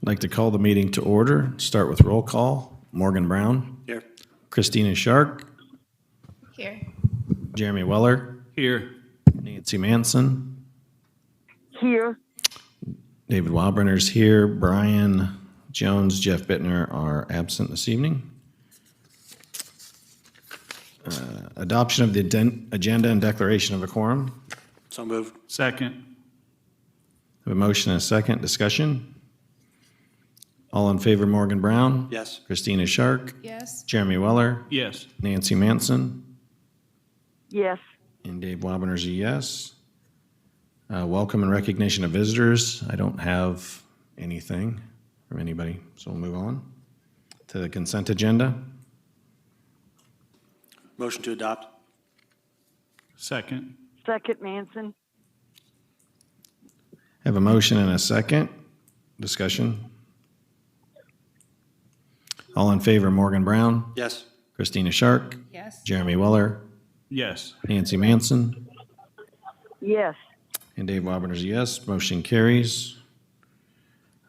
like to call the meeting to order. Start with roll call. Morgan Brown. Here. Christina Shark. Here. Jeremy Weller. Here. Nancy Manson. Here. David Wildbrenner's here. Brian Jones, Jeff Bittner are absent this evening. Adoption of the agenda and declaration of a quorum. So moved. Second. Have a motion and a second. Discussion. All in favor, Morgan Brown. Yes. Christina Shark. Yes. Jeremy Weller. Yes. Nancy Manson. Yes. And Dave Wabner's a yes. Welcome and recognition of visitors. I don't have anything from anybody, so we'll move on to the consent agenda. Motion to adopt. Second. Second, Manson. Have a motion and a second. Discussion. All in favor, Morgan Brown. Yes. Christina Shark. Yes. Jeremy Weller. Yes. Nancy Manson. Yes. And Dave Wabner's a yes. Motion carries.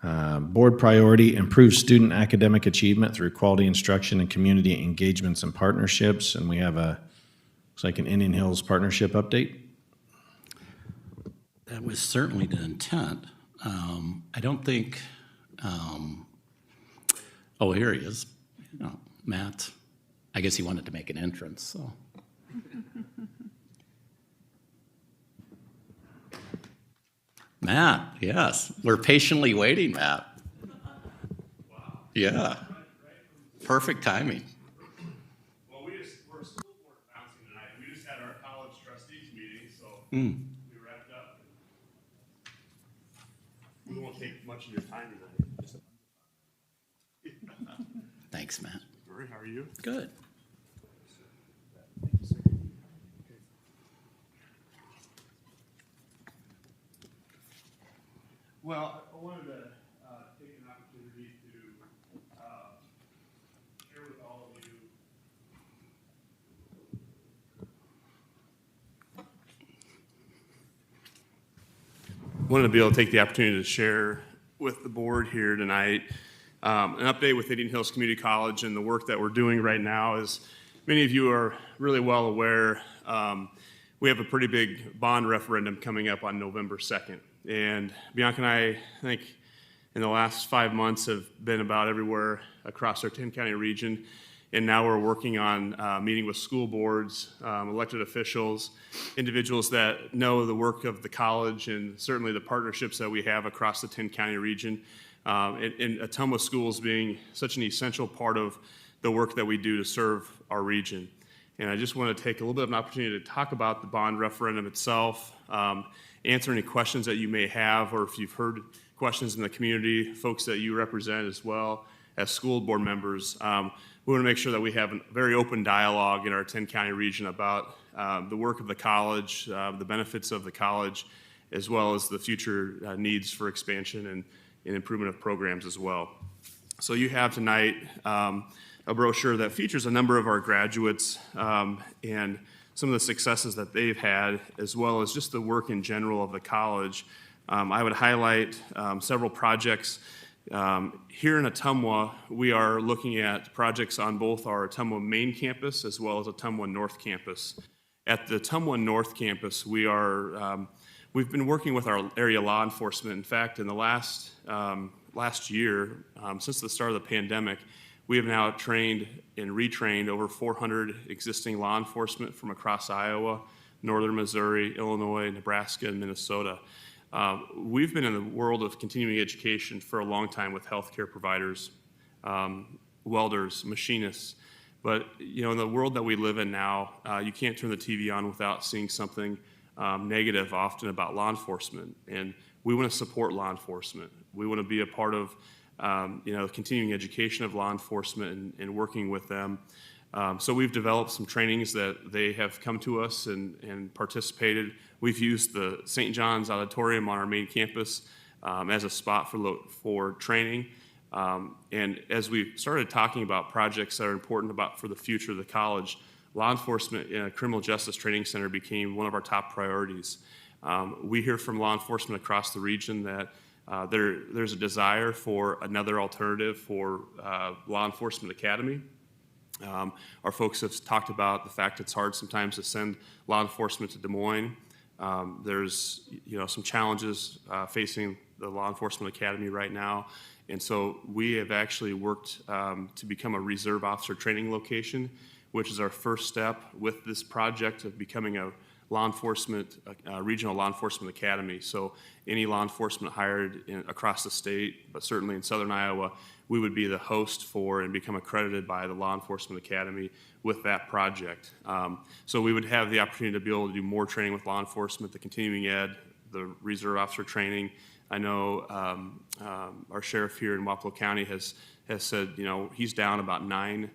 Board priority, improve student academic achievement through quality instruction and community engagements and partnerships. And we have looks like an Indian Hills partnership update. That was certainly the intent. I don't think, oh, here he is. Oh, Matt. I guess he wanted to make an entrance, so. Matt, yes. We're patiently waiting, Matt. Wow. Yeah. Perfect timing. Well, we're a school board bouncing tonight. We just had our college trustees meeting, so Mm. we wrapped up. We won't take much of your time tonight. Thanks, Matt. Murray, how are you? Good. Well, I wanted to take an opportunity to share with all of you wanted to be able to take the opportunity to share with the board here tonight an update with Indian Hills Community College and the work that we're doing right now. As many of you are really well aware, we have a pretty big bond referendum coming up on November 2nd. And Bianca and I think in the last 5 months have been about everywhere across our 10-county region. And now we're working on meeting with school boards, elected officials, individuals that know the work of the college and certainly the partnerships that we have across the 10-county region. And Ottumwa schools being such an essential part of the work that we do to serve our region. And I just want to take a little bit of an opportunity to talk about the bond referendum itself, answer any questions that you may have, or if you've heard questions in the community, folks that you represent as well as school board members. We want to make sure that we have a very open dialogue in our 10-county region about the work of the college, the benefits of the college, as well as the future needs for expansion and improvement of programs as well. So you have tonight a brochure that features a number of our graduates and some of the successes that they've had, as well as just the work in general of the college. I would highlight several projects. Here in Ottumwa, we are looking at projects on both our Ottumwa main campus as well as Ottumwa North Campus. At the Ottumwa North Campus, we've been working with our area law enforcement. In fact, in the last year, since the start of the pandemic, we have now trained and retrained over 400 existing law enforcement from across Iowa, northern Missouri, Illinois, Nebraska, and Minnesota. We've been in the world of continuing education for a long time with healthcare providers, welders, machinists. But in the world that we live in now, you can't turn the TV on without seeing something negative often about law enforcement. And we want to support law enforcement. We want to be a part of continuing education of law enforcement and working with them. So we've developed some trainings that they have come to us and participated. We've used the St. John's Auditorium on our main campus as a spot for training. And as we started talking about projects that are important for the future of the college, law enforcement in a criminal justice training center became one of our top priorities. We hear from law enforcement across the region that There's a desire for another alternative for law enforcement academy. Our folks have talked about the fact it's hard sometimes to send law enforcement to Des Moines. There's some challenges facing the law enforcement academy right now, and so we have actually worked to become a reserve officer training location, which is our first step with this project of becoming a law enforcement regional law enforcement academy. So any law enforcement hired across the state, but certainly in southern Iowa, we would be the host for and become accredited by the Law Enforcement Academy with that project. So we would have the opportunity to be able to do more training with law enforcement, the continuing ed, the reserve officer training. I know our sheriff here in Wapello County has said, he's down about 9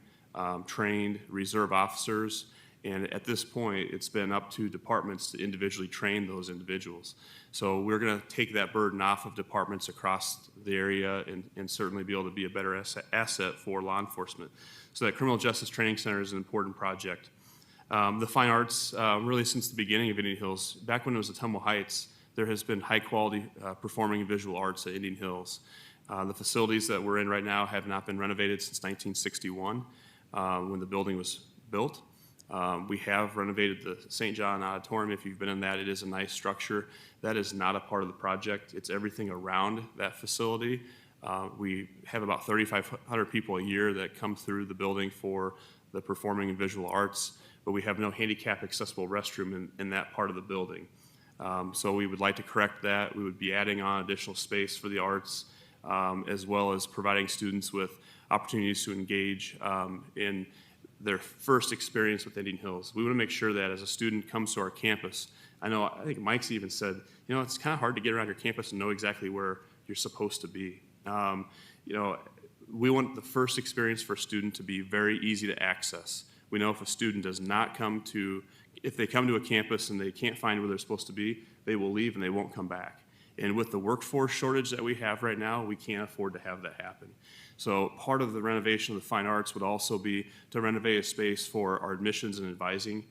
trained reserve officers. And at this point, it's been up to departments to individually train those individuals. So we're going to take that burden off of departments across the area and certainly be able to be a better asset for law enforcement. So that Criminal Justice Training Center is an important project. The fine arts, really since the beginning of Indian Hills, back when it was Ottumwa Heights, there has been high quality performing visual arts at Indian Hills. The facilities that we're in right now have not been renovated since 1961 when the building was built. We have renovated the St. John Auditorium. If you've been in that, it is a nice structure. That is not a part of the project. It's everything around that facility. We have about 3,500 people a year that come through the building for the performing and visual arts, but we have no handicap accessible restroom in that part of the building. So we would like to correct that. We would be adding on additional space for the arts, as well as providing students with opportunities to engage in their first experience with Indian Hills. We want to make sure that as a student comes to our campus, I think Mike's even said, it's kind of hard to get around your campus and know exactly where you're supposed to be. We want the first experience for a student to be very easy to access. We know if a student does not if they come to a campus and they can't find where they're supposed to be, they will leave and they won't come back. And with the workforce shortage that we have right now, we can't afford to have that happen. So part of the renovation of the fine arts would also be to renovate a space for our admissions and advising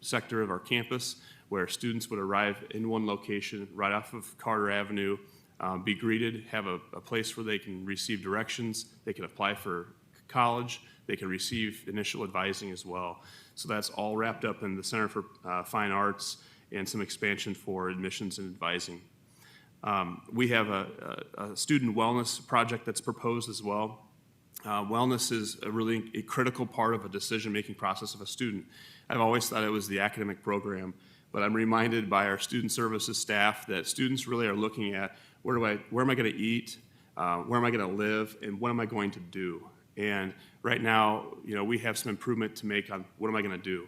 sector of our campus, where students would arrive in one location right off of Carter Avenue, be greeted, have a place where they can receive directions, they can apply for college, they can receive initial advising as well. So that's all wrapped up in the Center for Fine Arts and some expansion for admissions and advising. We have a student wellness project that's proposed as well. Wellness is a critical part of a decision-making process of a student. I've always thought it was the academic program, but I'm reminded by our student services staff that students really are looking at where am I going to eat, where am I going to live, and what am I going to do? And right now, we have some improvement to make on what am I going to do.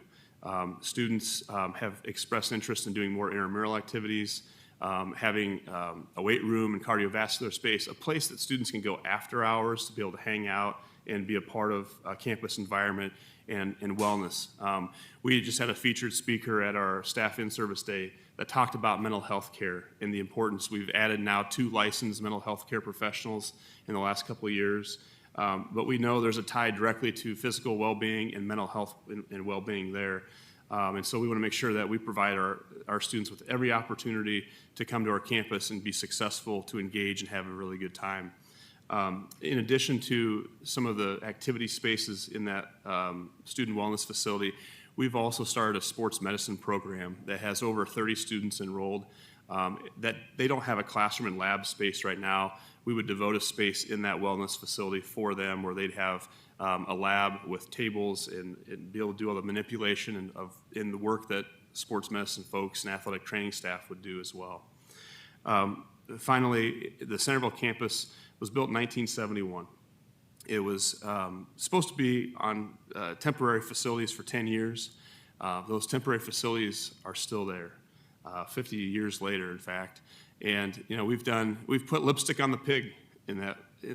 Students have expressed interest in doing more intramural activities, having a weight room and cardiovascular space, a place that students can go after hours to be able to hang out and be a part of a campus environment and wellness. We just had a featured speaker at our staff in-service day that talked about mental health care and the importance. We've added now 2 licensed mental health care professionals in the last couple of years. But we know there's a tie directly to physical well-being and mental health and well-being there. And so we want to make sure that we provide our students with every opportunity to come to our campus and be successful, to engage and have a really good time. In addition to some of the activity spaces in that student wellness facility, we've also started a sports medicine program that has over 30 students enrolled. That they don't have a classroom and lab space right now. We would devote a space in that wellness facility for them where they'd have a lab with tables and be able to do all the manipulation in the work that sports medicine folks and athletic training staff would do as well. Finally, the Centerville Campus was built in 1971. It was supposed to be on temporary facilities for 10 years. Those temporary facilities are still there, 50 years later, in fact. And we've put lipstick on the pig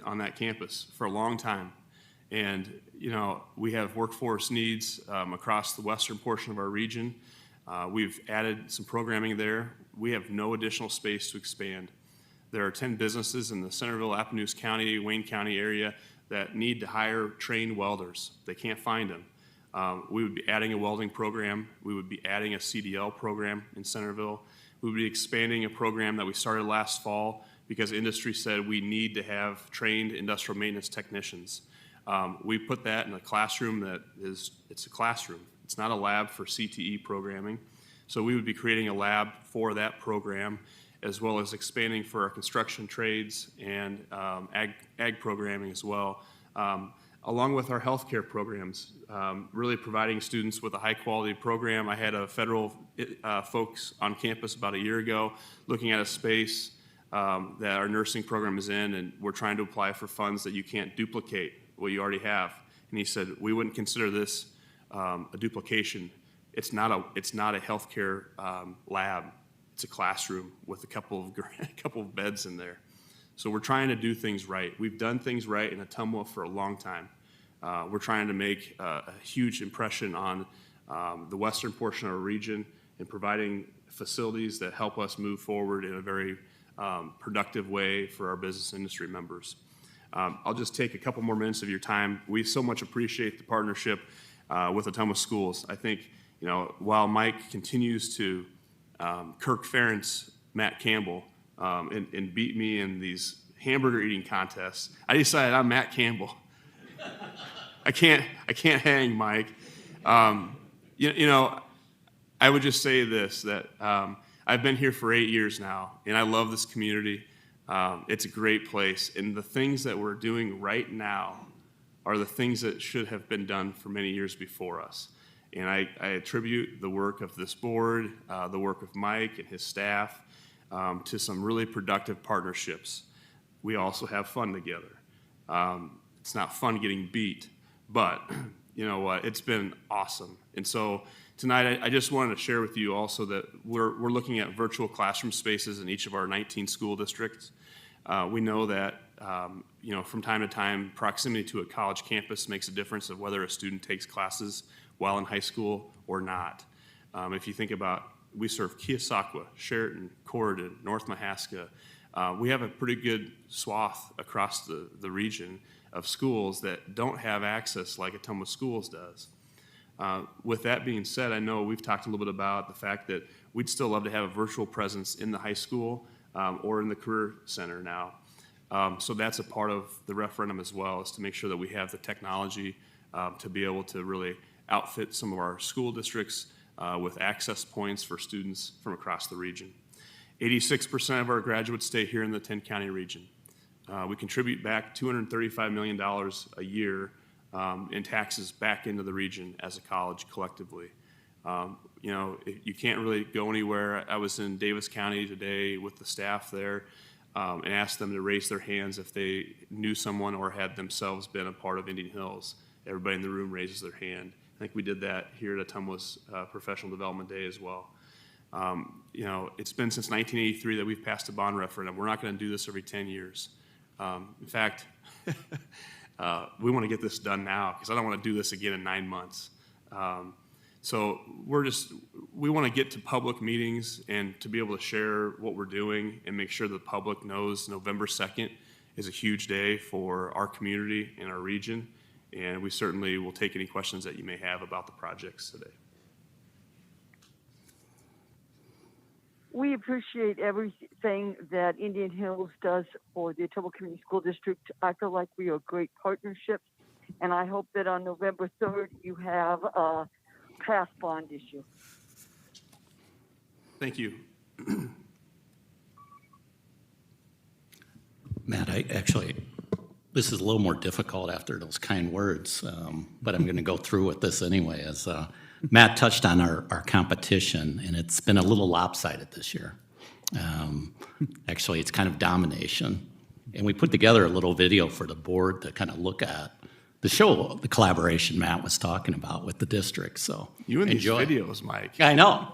on that campus for a long time. And we have workforce needs across the western portion of our region. We've added some programming there. We have no additional space to expand. There are 10 businesses in the Centerville, Appanoose County, Wayne County area that need to hire trained welders. They can't find them. We would be adding a welding program. We would be adding a CDL program in Centerville. We would be expanding a program that we started last fall because industry said we need to have trained industrial maintenance technicians. We put that in a classroom it's a classroom. It's not a lab for CTE programming. So we would be creating a lab for that program, as well as expanding for our construction trades and ag programming as well, along with our healthcare programs, really providing students with a high-quality program. I had a federal folks on campus about a year ago looking at a space that our nursing program is in, and we're trying to apply for funds that you can't duplicate what you already have. And he said, we wouldn't consider this a duplication. It's not a healthcare lab. It's a classroom with a couple of beds in there. So we're trying to do things right. We've done things right in Ottumwa for a long time. We're trying to make a huge impression on the western portion of our region and providing facilities that help us move forward in a very productive way for our business industry members. I'll just take a couple more minutes of your time. We so much appreciate the partnership with Ottumwa Schools. I think, while Mike continues to Kirk Ferentz Matt Campbell and beat me in these hamburger eating contests, I decided I'm Matt Campbell. I can't hang Mike. I would just say this, that I've been here for 8 years now, and I love this community. It's a great place, and the things that we're doing right now are the things that should have been done for many years before us. And I attribute the work of this board, the work of Mike and his staff, to some really productive partnerships. We also have fun together. It's not fun getting beat, but you know what? It's been awesome. And so tonight, I just wanted to share with you also that we're looking at virtual classroom spaces in each of our 19 school districts. We know that from time to time, proximity to a college campus makes a difference of whether a student takes classes while in high school or not. If you think about, we serve Keosauqua, Sheraton, Corydon, North Mahaska. We have a pretty good swath across the region of schools that don't have access like Ottumwa Schools does. With that being said, I know we've talked a little bit about the fact that we'd still love to have a virtual presence in the high school or in the career center now. So that's a part of the referendum as well, is to make sure that we have the technology to be able to really outfit some of our school districts with access points for students from across the region. 86% of our graduates stay here in the 10-county region. We contribute back $235 million a year in taxes back into the region as a college collectively. You can't really go anywhere. I was in Davis County today with the staff there and asked them to raise their hands if they knew someone or had themselves been a part of Indian Hills. Everybody in the room raises their hand. I think we did that here at Ottumwa's Professional Development Day as well. It's been since 1983 that we've passed a bond referendum. We're not going to do this every 10 years. In fact, we want to get this done now because I don't want to do this again in 9 months. So we want to get to public meetings and to be able to share what we're doing and make sure the public knows November 2nd is a huge day for our community and our region. And we certainly will take any questions that you may have about the projects today. We appreciate everything that Indian Hills does for the Ottumwa Community School District. I feel like we are a great partnership, and I hope that on November 3rd you have a pass bond issue. Thank you. Matt, this is a little more difficult after those kind words, but I'm going to go through with this anyway. As Matt touched on our competition, and it's been a little lopsided this year. Actually, it's kind of domination. And we put together a little video for the board to kind of look at the show, the collaboration Matt was talking about with the district. So You and enjoy. these videos, Mike. I know.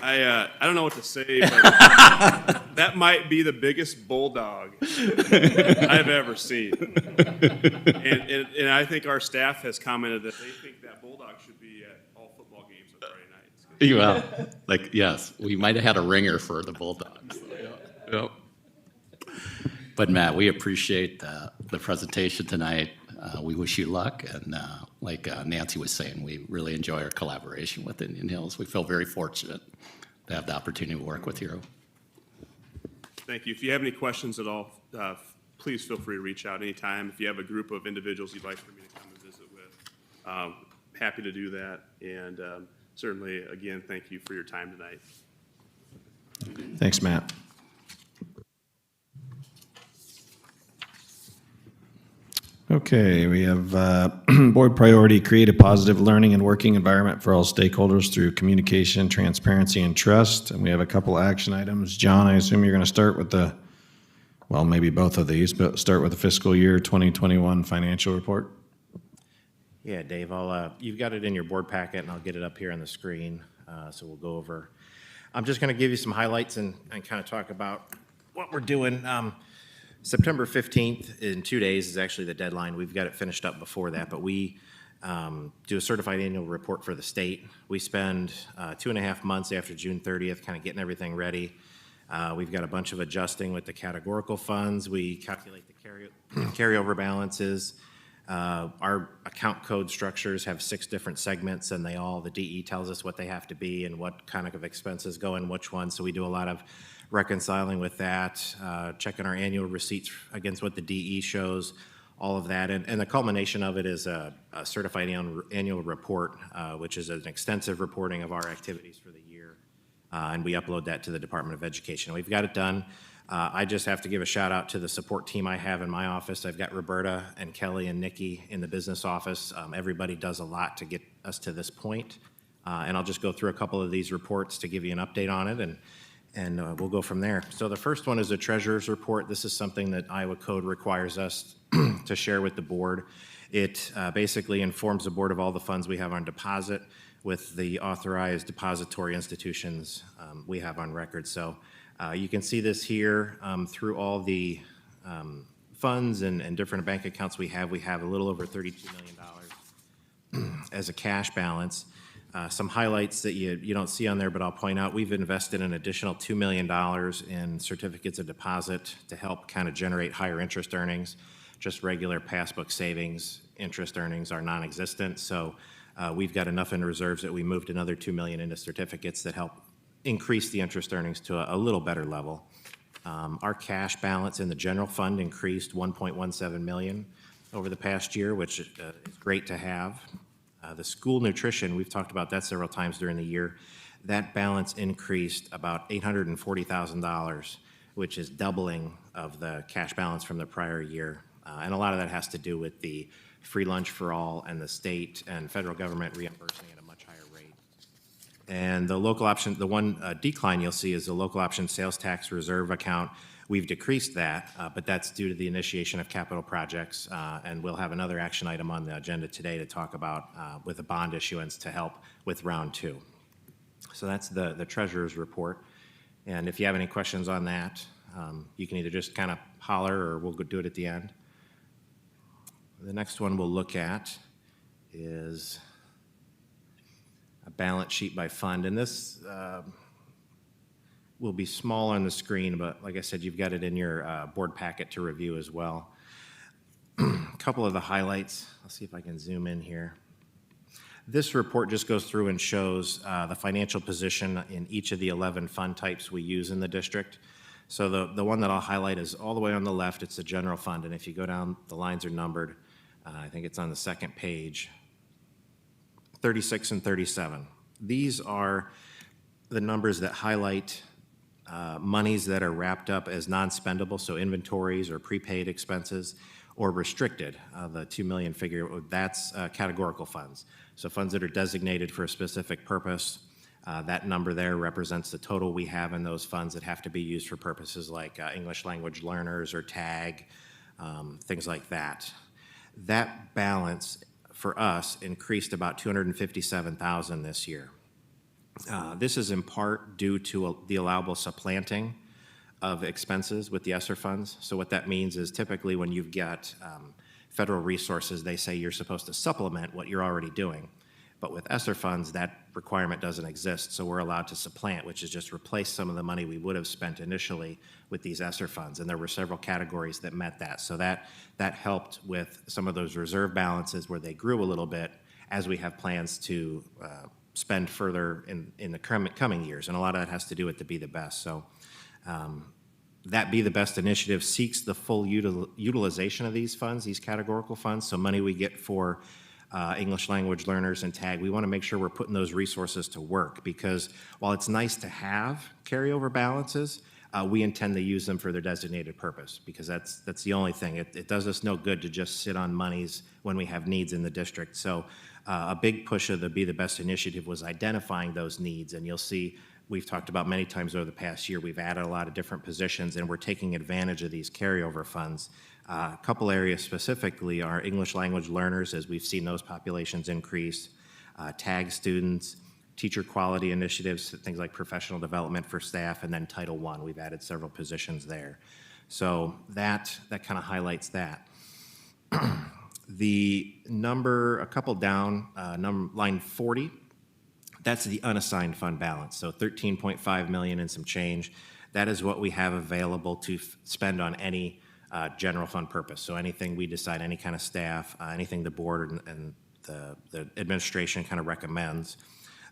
I don't know what to say, but that might be the biggest bulldog I've ever seen. And I think our staff has commented that they think that bulldog should be at all football games on Friday nights. Well, like, yes, we might have had a ringer for the Bulldogs. Yep. But Matt, we appreciate the presentation tonight. We wish you luck, and like Nancy was saying, we really enjoy our collaboration with Indian Hills. We feel very fortunate to have the opportunity to work with you. Thank you. If you have any questions at all, please feel free to reach out anytime. If you have a group of individuals you'd like for me to come and visit with, happy to do that. And certainly, again, thank you for your time tonight. Thanks, Matt. Okay, we have board priority, create a positive learning and working environment for all stakeholders through communication, transparency, and trust. And we have a couple action items. John, I assume you're going to start with well, maybe both of these, but start with the fiscal year 2021 financial report. Yeah, Dave, you've got it in your board packet, and I'll get it up here on the screen, so we'll go over. I'm just going to give you some highlights and kind of talk about what we're doing. September 15th, in 2 days, is actually the deadline. We've got it finished up before that, but we do a certified annual report for the state. We spend 2.5 months after June 30th kind of getting everything ready. We've got a bunch of adjusting with the categorical funds. We calculate the carryover balances. Our account code structures have 6 different segments, and the DE tells us what they have to be and what kind of expenses go in which one. So we do a lot of reconciling with that, checking our annual receipts against what the DE shows, all of that. And the culmination of it is a certified annual report, which is an extensive reporting of our activities for the year. And we upload that to the Department of Education. We've got it done. I just have to give a shout out to the support team I have in my office. I've got Roberta and Kelly and Nikki in the business office. Everybody does a lot to get us to this point. And I'll just go through a couple of these reports to give you an update on it, and we'll go from there. So the first one is a treasurer's report. This is something that Iowa Code requires us to share with the board. It basically informs the board of all the funds we have on deposit with the authorized depository institutions we have on record. So you can see this here through all the funds and different bank accounts we have. We have a little over $32 million as a cash balance. Some highlights that you don't see on there, but I'll point out, we've invested an additional $2 million in certificates of deposit to help kind of generate higher interest earnings. Just regular passbook savings interest earnings are non-existent. So we've got enough in reserves that we moved another $2 million into certificates that help increase the interest earnings to a little better level. Our cash balance in the general fund increased $1.17 million over the past year, which is great to have. The school nutrition, we've talked about that several times during the year. That balance increased about $840,000, which is doubling of the cash balance from the prior year. And a lot of that has to do with the free lunch for all and the state and federal government reimbursing at a much higher rate. And the local option, the one decline you'll see is the local option sales tax reserve account. We've decreased that, but that's due to the initiation of capital projects, and we'll have another action item on the agenda today to talk about with a bond issuance to help with round 2. So that's the treasurer's report. And if you have any questions on that, you can either just kind of holler or we'll go do it at the end. The next one we'll look at is a balance sheet by fund, and this will be small on the screen, but like I said, you've got it in your board packet to review as well. A couple of the highlights. I'll see if I can zoom in here. This report just goes through and shows the financial position in each of the 11 fund types we use in the district. So the one that I'll highlight is all the way on the left. It's the general fund, and if you go down, the lines are numbered. I think it's on the second page, 36 and 37. These are the numbers that highlight monies that are wrapped up as non-spendable, so inventories or prepaid expenses, or restricted. The $2 million figure, that's categorical funds. So funds that are designated for a specific purpose. That number there represents the total we have in those funds that have to be used for purposes like English language learners or TAG, things like that. That balance for us increased about $257,000 this year. This is in part due to the allowable supplanting of expenses with the ESSER funds. So what that means is typically when you've got federal resources, they say you're supposed to supplement what you're already doing. But with ESSER funds, that requirement doesn't exist, so we're allowed to supplant, which is just replace some of the money we would have spent initially with these ESSER funds. And there were several categories that met that. So that helped with some of those reserve balances where they grew a little bit as we have plans to spend further in the coming years. And a lot of that has to do with the Be the Best. So that Be the Best initiative seeks the full utilization of these funds, these categorical funds. So money we get for English language learners and TAG, we want to make sure we're putting those resources to work, because while it's nice to have carryover balances, we intend to use them for their designated purpose, because that's the only thing. It does us no good to just sit on monies when we have needs in the district. So a big push of the Be the Best initiative was identifying those needs, and you'll see we've talked about many times over the past year, we've added a lot of different positions, and we're taking advantage of these carryover funds. A couple areas specifically are English language learners, as we've seen those populations increase, TAG students, teacher quality initiatives, things like professional development for staff, and then Title I. We've added several positions there. So that kind of highlights that. The number, a couple down, line 40, that's the unassigned fund balance. So 13.5 million and some change. That is what we have available to spend on any general fund purpose. So anything we decide, any kind of staff, anything the board and the administration kind of recommends.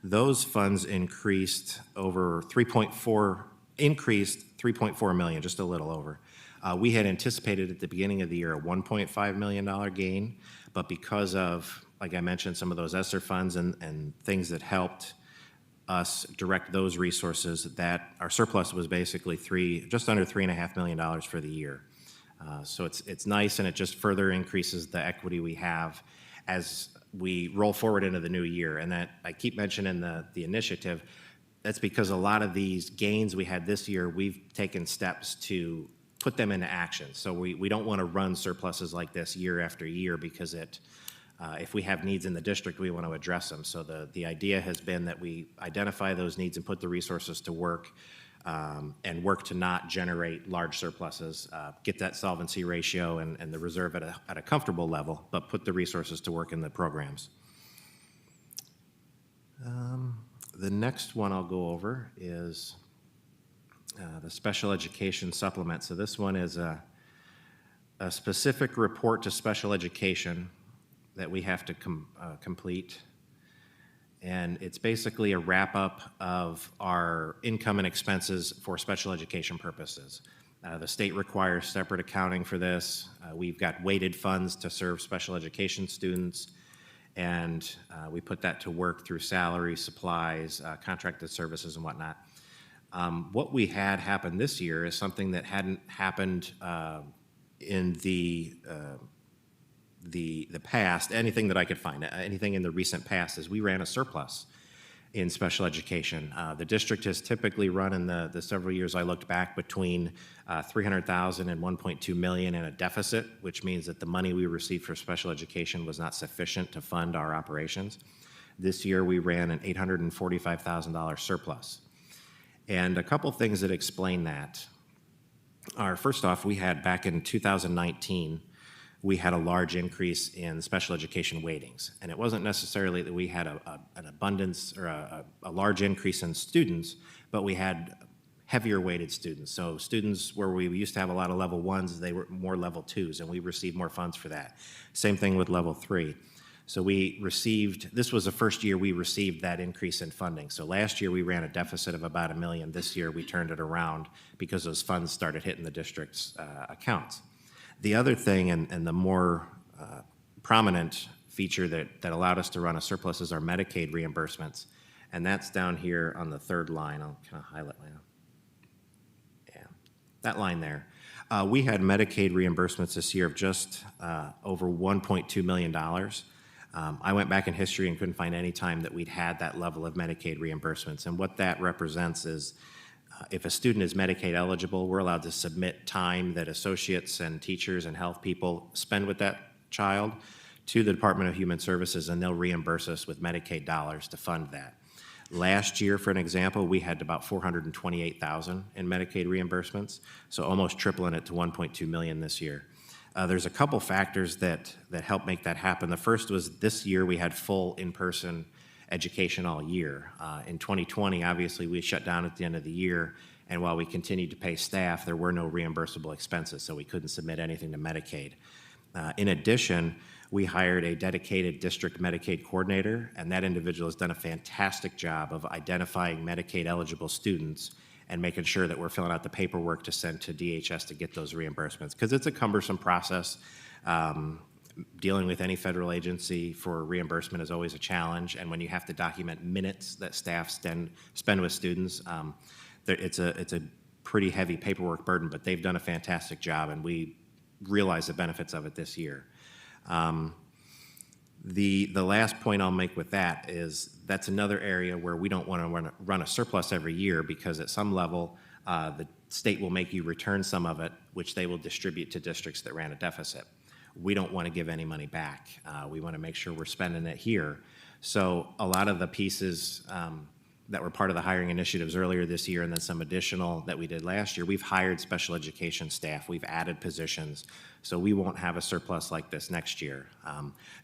Those funds increased 3.4 million, just a little over. We had anticipated at the beginning of the year a $1.5 million gain, but because of, like I mentioned, some of those ESSER funds and things that helped us direct those resources, that our surplus was basically just under $3.5 million for the year. So it's nice, and it just further increases the equity we have as we roll forward into the new year. And that I keep mentioning the initiative. That's because a lot of these gains we had this year, we've taken steps to put them into action. So we don't want to run surpluses like this year after year, because if we have needs in the district, we want to address them. So the idea has been that we identify those needs and put the resources to work, and work to not generate large surpluses, get that solvency ratio and the reserve at a comfortable level, but put the resources to work in the programs. The next one I'll go over is the special education supplement. So this one is a specific report to special education that we have to complete. And it's basically a wrap-up of our income and expenses for special education purposes. The state requires separate accounting for this. We've got weighted funds to serve special education students, and we put that to work through salary, supplies, contracted services, and whatnot. What we had happen this year is something that hadn't happened in the past, anything that I could find, anything in the recent past, is we ran a surplus in special education. The district has typically run in the several years I looked back between 300,000 and 1.2 million in a deficit, which means that the money we received for special education was not sufficient to fund our operations. This year we ran an $845,000 surplus. And a couple things that explain that are, first off, we had back in 2019, we had a large increase in special education weightings. And it wasn't necessarily that we had an abundance or a large increase in students, but we had heavier weighted students. So students where we used to have a lot of level ones, they were more level twos, and we received more funds for that. Same thing with level three. So this was the first year we received that increase in funding. So last year we ran a deficit of about $1 million. This year we turned it around because those funds started hitting the district's accounts. The other thing, and the more prominent feature that allowed us to run a surplus, is our Medicaid reimbursements. And that's down here on the third line. I'll kind of highlight mine. Yeah, that line there. We had Medicaid reimbursements this year of just over $1.2 million. I went back in history and couldn't find any time that we'd had that level of Medicaid reimbursements. And what that represents is if a student is Medicaid eligible, we're allowed to submit time that associates and teachers and health people spend with that child to the Department of Human Services, and they'll reimburse us with Medicaid dollars to fund that. Last year, for an example, we had about 428,000 in Medicaid reimbursements, so almost tripling it to 1.2 million this year. There's a couple factors that help make that happen. The first was this year we had full in-person education all year. In 2020, obviously, we shut down at the end of the year, and while we continued to pay staff, there were no reimbursable expenses, so we couldn't submit anything to Medicaid. In addition, we hired a dedicated district Medicaid coordinator, and that individual has done a fantastic job of identifying Medicaid-eligible students and making sure that we're filling out the paperwork to send to DHS to get those reimbursements, because it's a cumbersome process. Dealing with any federal agency for reimbursement is always a challenge, and when you have to document minutes that staff spend with students, it's a pretty heavy paperwork burden, but they've done a fantastic job, and we realize the benefits of it this year. The last point I'll make with that is that's another area where we don't want to run a surplus every year, because at some level, the state will make you return some of it, which they will distribute to districts that ran a deficit. We don't want to give any money back. We want to make sure we're spending it here. So a lot of the pieces that were part of the hiring initiatives earlier this year, and then some additional that we did last year, we've hired special education staff, we've added positions, so we won't have a surplus like this next year.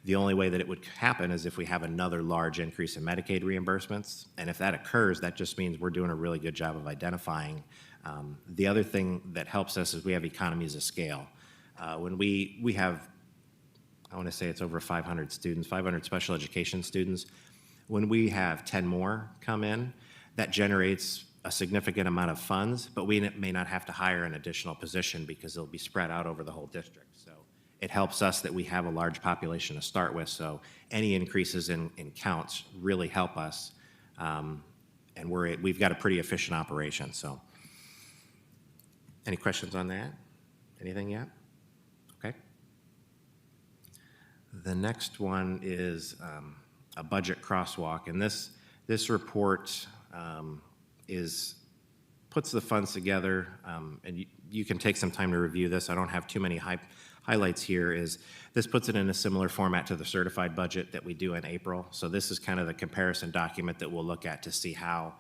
The only way that it would happen is if we have another large increase in Medicaid reimbursements, and if that occurs, that just means we're doing a really good job of identifying. The other thing that helps us is we have economies of scale. When we have, I want to say it's over 500 students, 500 special education students. When we have 10 more come in, that generates a significant amount of funds, but we may not have to hire an additional position because it'll be spread out over the whole district. So it helps us that we have a large population to start with, so any increases in counts really help us, and we've got a pretty efficient operation. So any questions on that? Anything yet? Okay. The next one is a budget crosswalk, and this report puts the funds together, and you can take some time to review this. I don't have too many highlights here. This puts it in a similar format to the certified budget that we do in April. So this is kind of the comparison document that we'll look at to see how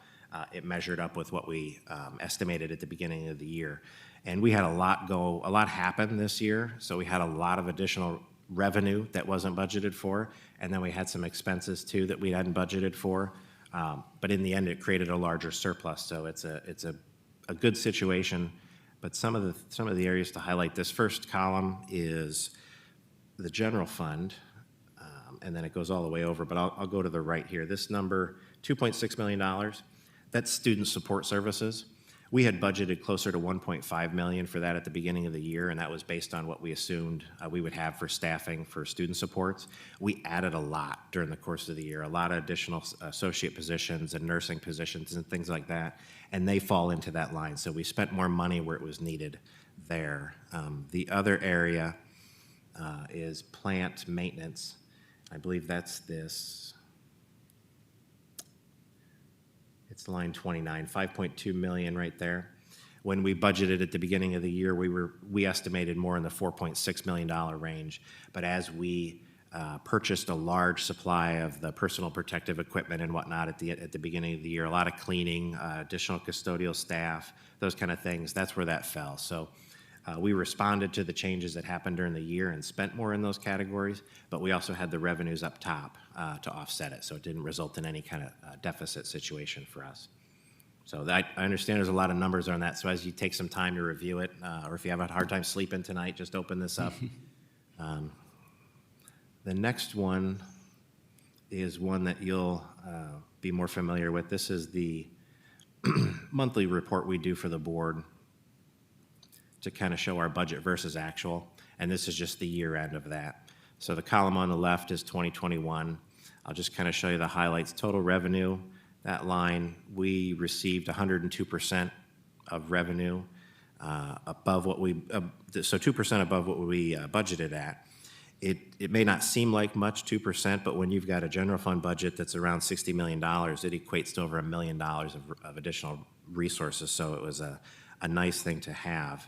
it measured up with what we estimated at the beginning of the year. And we had a lot happen this year. So we had a lot of additional revenue that wasn't budgeted for, and then we had some expenses too that we hadn't budgeted for. But in the end, it created a larger surplus. So it's a good situation. But some of the areas to highlight, this first column is the general fund, and then it goes all the way over. But I'll go to the right here. This number, $2.6 million, that's student support services. We had budgeted closer to $1.5 million for that at the beginning of the year, and that was based on what we assumed we would have for staffing for student supports. We added a lot during the course of the year, a lot of additional associate positions and nursing positions and things like that, and they fall into that line. So we spent more money where it was needed there. The other area is plant maintenance. I believe that's this. It's line 29, 5.2 million right there. When we budgeted at the beginning of the year, we estimated more in the $4.6 million range. But as we purchased a large supply of the personal protective equipment and whatnot at the beginning of the year, a lot of cleaning, additional custodial staff, those kind of things, that's where that fell. So we responded to the changes that happened during the year and spent more in those categories, but we also had the revenues up top to offset it, so it didn't result in any kind of deficit situation for us. So I understand there's a lot of numbers on that, so as you take some time to review it, or if you have a hard time sleeping tonight, just open this up. The next one is one that you'll be more familiar with. This is the monthly report we do for the board to kind of show our budget versus actual, and this is just the year end of that. So the column on the left is 2021. I'll just kind of show you the highlights. Total revenue, that line, we received 102% of revenue above what we, so 2% above what we budgeted at. It may not seem like much, 2%, but when you've got a general fund budget that's around $60 million, it equates to over $1 million of additional resources, so it was a nice thing to have.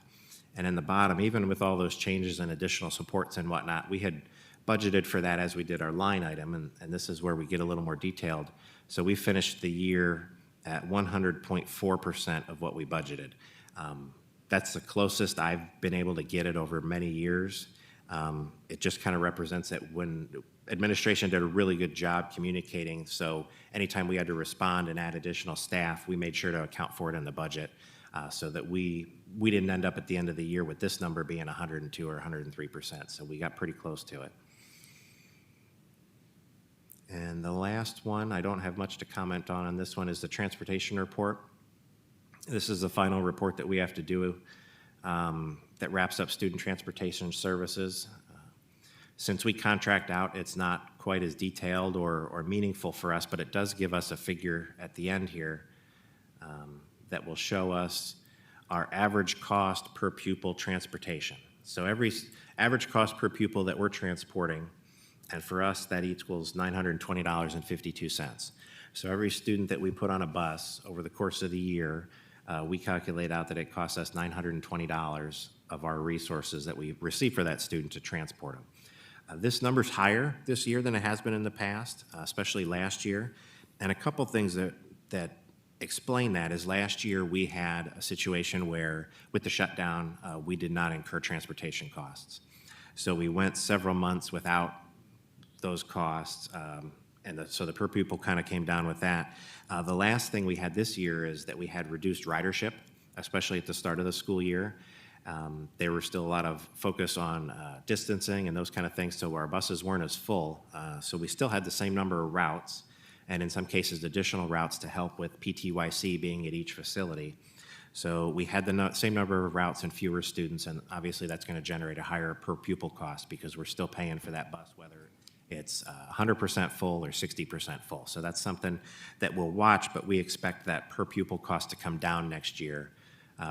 And in the bottom, even with all those changes and additional supports and whatnot, we had budgeted for that as we did our line item, and this is where we get a little more detailed. So we finished the year at 100.4% of what we budgeted. That's the closest I've been able to get it over many years. It just kind of represents that when administration did a really good job communicating, so anytime we had to respond and add additional staff, we made sure to account for it in the budget, so that we didn't end up at the end of the year with this number being 102 or 103%, so we got pretty close to it. And the last one, I don't have much to comment on this one, is the transportation report. This is the final report that we have to do that wraps up student transportation services. Since we contract out, it's not quite as detailed or meaningful for us, but it does give us a figure at the end here that will show us our average cost per pupil transportation. So every average cost per pupil that we're transporting, and for us, that equals $920.52. So every student that we put on a bus over the course of the year, we calculate out that it costs us $920 of our resources that we receive for that student to transport them. This number's higher this year than it has been in the past, especially last year. And a couple things that explain that is last year we had a situation where with the shutdown, we did not incur transportation costs. So we went several months without those costs, so the per pupil kind of came down with that. The last thing we had this year is that we had reduced ridership, especially at the start of the school year. There were still a lot of focus on distancing and those kind of things, so our buses weren't as full. So we still had the same number of routes, and in some cases additional routes to help with PTYC being at each facility. So we had the same number of routes and fewer students, and obviously that's going to generate a higher per pupil cost because we're still paying for that bus, whether it's 100% full or 60% full. So that's something that we'll watch, but we expect that per pupil cost to come down next year.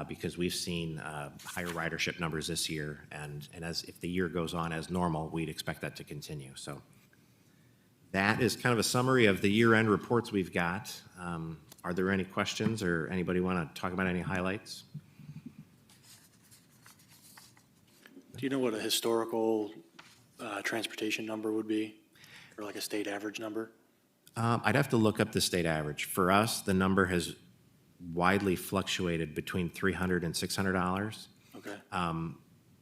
Because we've seen higher ridership numbers this year, and if the year goes on as normal, we'd expect that to continue. So that is kind of a summary of the year-end reports we've got. Are there any questions or anybody want to talk about any highlights? Do you know what a historical transportation number would be, or like a state average number? I'd have to look up the state average. For us, the number has widely fluctuated between $300 and $600. Okay.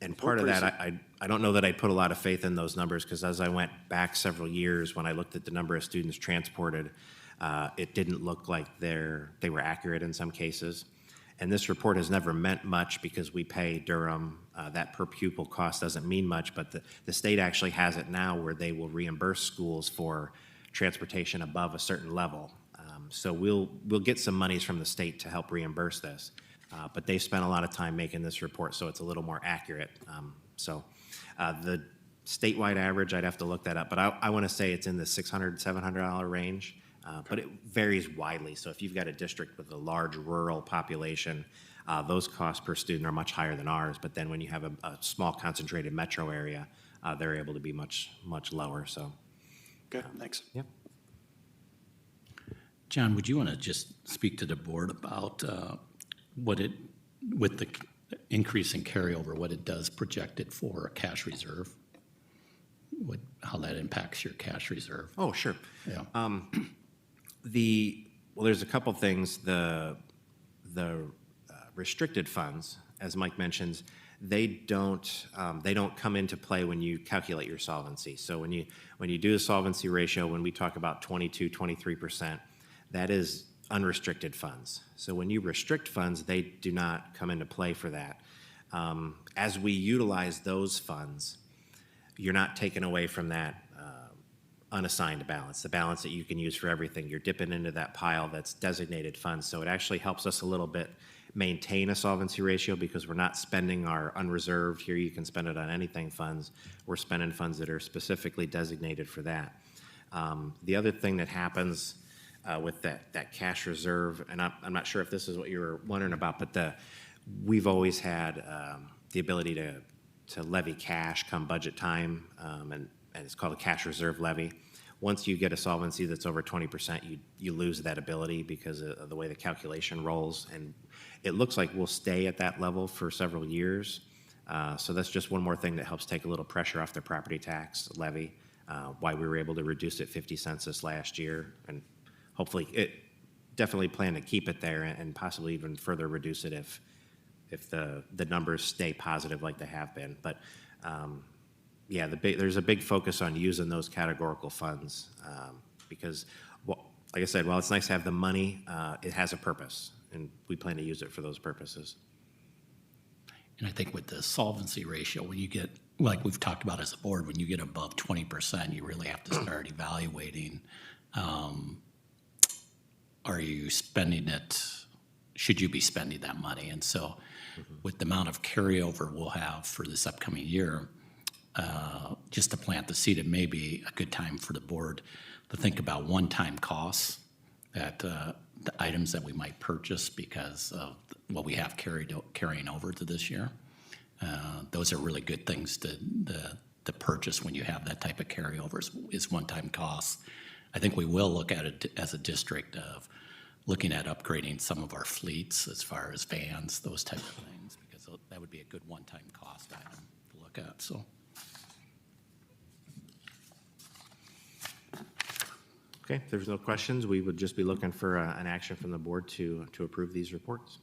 And part of that, I don't know that I'd put a lot of faith in those numbers, because as I went back several years, when I looked at the number of students transported, it didn't look like they were accurate in some cases. And this report has never meant much because we pay Durham. That per pupil cost doesn't mean much, but the state actually has it now where they will reimburse schools for transportation above a certain level. So we'll get some monies from the state to help reimburse this, but they've spent a lot of time making this report so it's a little more accurate. The statewide average, I'd have to look that up, but I want to say it's in the $600, $700 range, but it varies widely. So if you've got a district with a large rural population, those costs per student are much higher than ours, but then when you have a small concentrated metro area, they're able to be much, much lower. So. Okay, thanks. Yep. John, would you want to just speak to the board about with the increase in carryover, what it does projected for a cash reserve? How that impacts your cash reserve? Oh, sure. Yeah. Well, there's a couple things. The restricted funds, as Mike mentions, they don't come into play when you calculate your solvency. So when you do a solvency ratio, when we talk about 22, 23%, that is unrestricted funds. So when you restrict funds, they do not come into play for that. As we utilize those funds, you're not taken away from that unassigned balance, the balance that you can use for everything. You're dipping into that pile that's designated funds. So it actually helps us a little bit maintain a solvency ratio because we're not spending our unreserved, here you can spend it on anything funds. We're spending funds that are specifically designated for that. The other thing that happens with that cash reserve, and I'm not sure if this is what you were wondering about, but we've always had the ability to levy cash come budget time, and it's called a cash reserve levy. Once you get a solvency that's over 20%, you lose that ability because of the way the calculation rolls, and it looks like we'll stay at that level for several years. So that's just one more thing that helps take a little pressure off the property tax levy, why we were able to reduce it 50 cents this last year, and hopefully, definitely plan to keep it there and possibly even further reduce it if the numbers stay positive like they have been. But yeah, there's a big focus on using those categorical funds because, like I said, while it's nice to have the money, it has a purpose, and we plan to use it for those purposes. And I think with the solvency ratio, when you get, like we've talked about as a board, when you get above 20%, you really have to start evaluating, are you spending it, should you be spending that money? And so with the amount of carryover we'll have for this upcoming year, just to plant the seed, it may be a good time for the board to think about one-time costs that the items that we might purchase because of what we have carrying over to this year. Those are really good things to purchase when you have that type of carryovers is one-time costs. I think we will look at it as a district of looking at upgrading some of our fleets as far as vans, those type of things, because that would be a good one-time cost item to look at. So. Okay, if there's no questions, we would just be looking for an action from the board to approve these reports.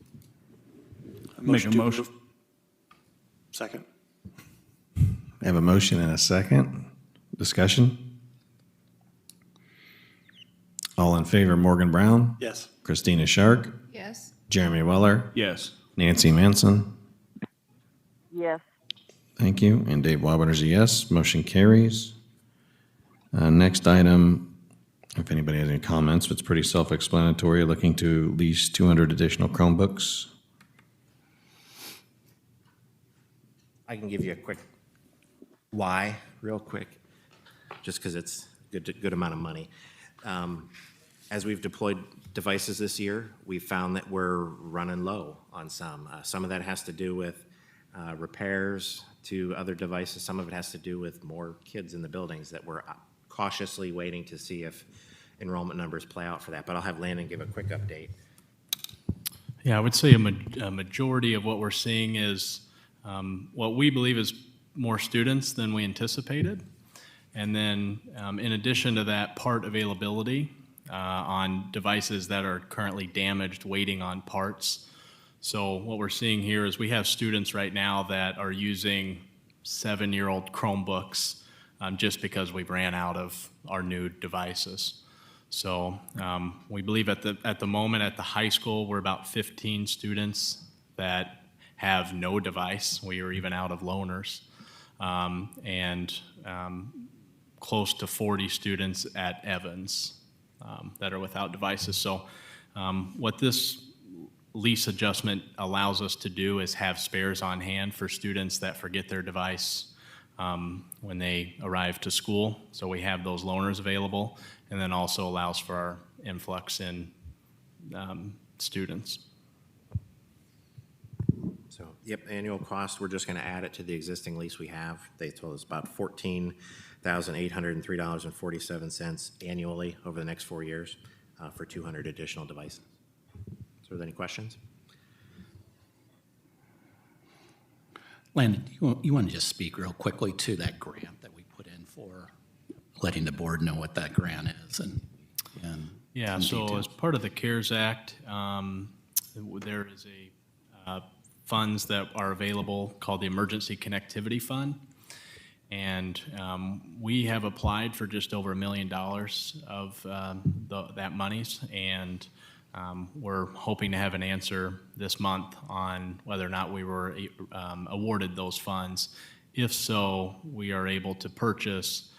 Make a to motion. approve. Second. I have a motion and a second. Discussion? All in favor, Morgan Brown, Yes. Christina Shark, Yes. Jeremy Weller, Yes. Nancy Manson. Yes. Thank you. And Dave Wabaner's a yes. Motion carries. Next item, if anybody has any comments, it's pretty self-explanatory. Looking to lease 200 additional Chromebooks. I can give you a quick why, real quick, just because it's a good amount of money. As we've deployed devices this year, we've found that we're running low on some. Some of that has to do with repairs to other devices. Some of it has to do with more kids in the buildings that we're cautiously waiting to see if enrollment numbers play out for that. But I'll have Landon give a quick update. Yeah, I would say a majority of what we're seeing is what we believe is more students than we anticipated. And then in addition to that, part availability on devices that are currently damaged, waiting on parts. So what we're seeing here is we have students right now that are using 7-year-old Chromebooks just because we ran out of our new devices. So we believe at the moment at the high school, we're about 15 students that have no device. We are even out of loaners. And close to 40 students at Evans that are without devices. So what this lease adjustment allows us to do is have spares on hand for students that forget their device when they arrive to school. So we have those loaners available, and then also allows for our influx in students. So, yep, annual cost, we're just going to add it to the existing lease we have. They told us about $14,803.47 annually over the next 4 years for 200 additional devices. So, are there any questions? Landon, you want to just speak real quickly to that grant that we put in for letting the board know what that grant is and Yeah, some so details. as part of the CARES Act, there is a funds that are available called the Emergency Connectivity Fund. And we have applied for just over $1 million of that monies, and we're hoping to have an answer this month on whether or not we were awarded those funds. If so, we are able to purchase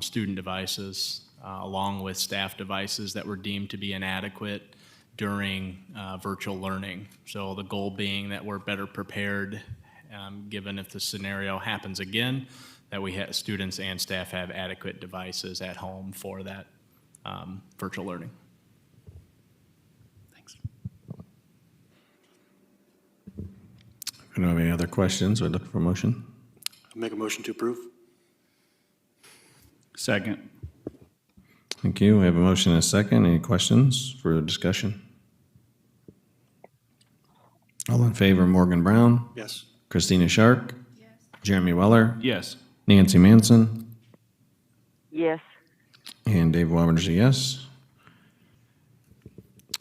student devices along with staff devices that were deemed to be inadequate during virtual learning. So the goal being that we're better prepared given if the scenario happens again, that we have students and staff have adequate devices at home for that virtual learning. Thanks. If you don't have any other questions, we'd look for a motion. Make a motion to approve. Second. Thank you. We have a motion and a second. Any questions for discussion? All in favor, Morgan Brown, Yes. Christina Shark, Yes. Jeremy Weller, Yes. Nancy Manson, Yes. and Dave Wabaner's a yes.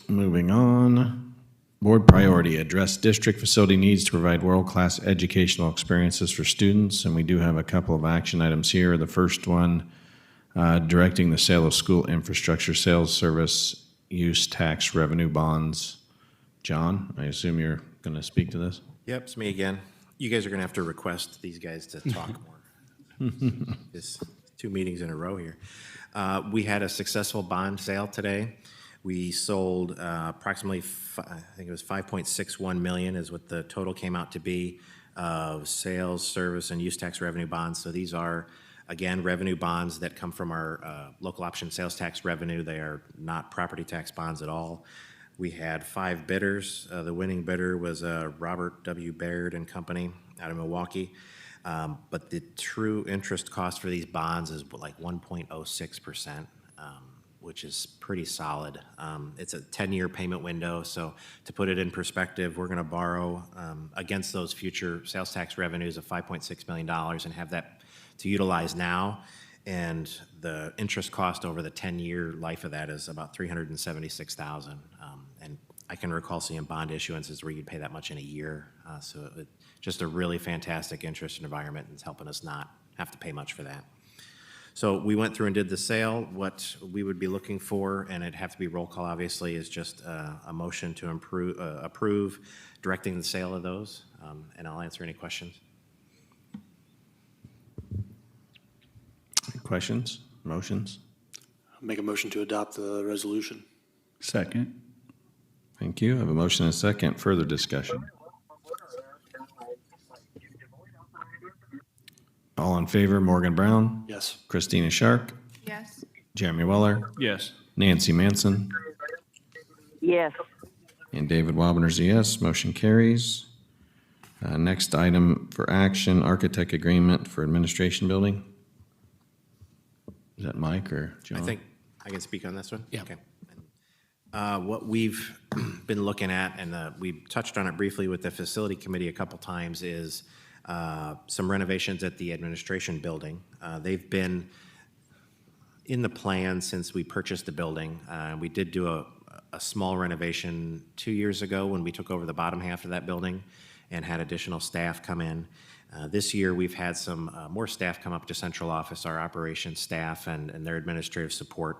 moving on. Board priority, address district facility needs to provide world-class educational experiences for students. And we do have a couple of action items here. The first one, directing the sale of school infrastructure, sales, service, use tax revenue bonds. John, I assume you're going to speak to this? Yep, it's me again. You guys are going to have to request these guys to talk more. It's 2 meetings in a row here. We had a successful bond sale today. We sold approximately, I think it was 5.61 million is what the total came out to be of sales, service, and use tax revenue bonds. So these are, again, revenue bonds that come from our local option sales tax revenue. They are not property tax bonds at all. We had 5 bidders. The winning bidder was Robert W. Baird and Company out of Milwaukee. But the true interest cost for these bonds is like 1.06%, which is pretty solid. It's a 10-year payment window. So to put it in perspective, we're going to borrow against those future sales tax revenues of $5.6 million and have that to utilize now. And the interest cost over the 10-year life of that is about $376,000. And I can recall seeing bond issuances where you'd pay that much in a year. So just a really fantastic interest environment, and it's helping us not have to pay much for that. So we went through and did the sale. What we would be looking for, and it'd have to be roll call obviously, is just a motion to approve directing the sale of those. And I'll answer any questions. Questions, motions? Make a motion to adopt the resolution. Second. Thank you. I have a motion and a second. Further discussion? All in favor, Morgan Brown, Yes. Christina Shark, Yes. Jeremy Weller, Yes. Nancy Manson, Yes. and David Wabner's a yes. Motion carries. Next item for action, architect agreement for administration building. Is that Mike or John? I think I can speak on this one? Yeah. Okay. What we've been looking at, and we touched on it briefly with the facility committee a couple times, is some renovations at the administration building. They've been in the plan since we purchased the building. We did do a small renovation 2 years ago when we took over the bottom half of that building and had additional staff come in. This year, we've had some more staff come up to central office, our operations staff and their administrative support,